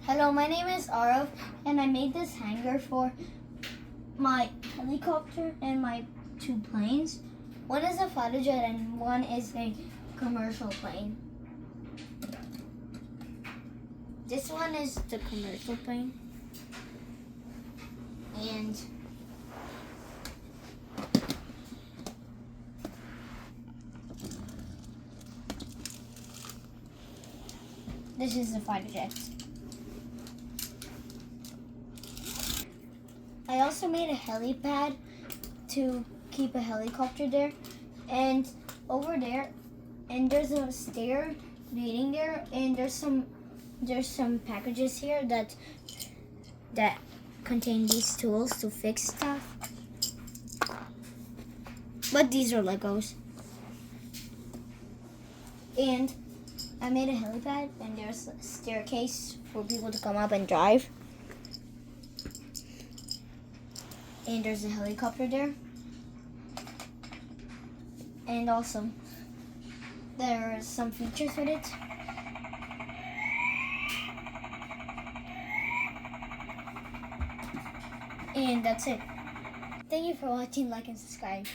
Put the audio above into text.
Hello, my name is Aarav, and I made this hanger for my helicopter and my two planes. One is a fighter jet and one is a commercial plane. This one is the commercial plane. And this is the fighter jet. I also made a helipad to keep a helicopter there, and over there, and there's a stair leading there, and there's some packages here that contain these tools to fix stuff. But these are Legos. And I made a helipad, and there's a staircase for people to come up and drive. And there's a helicopter there. And also, there are some features with it. And that's it. Thank you for watching, like and subscribe.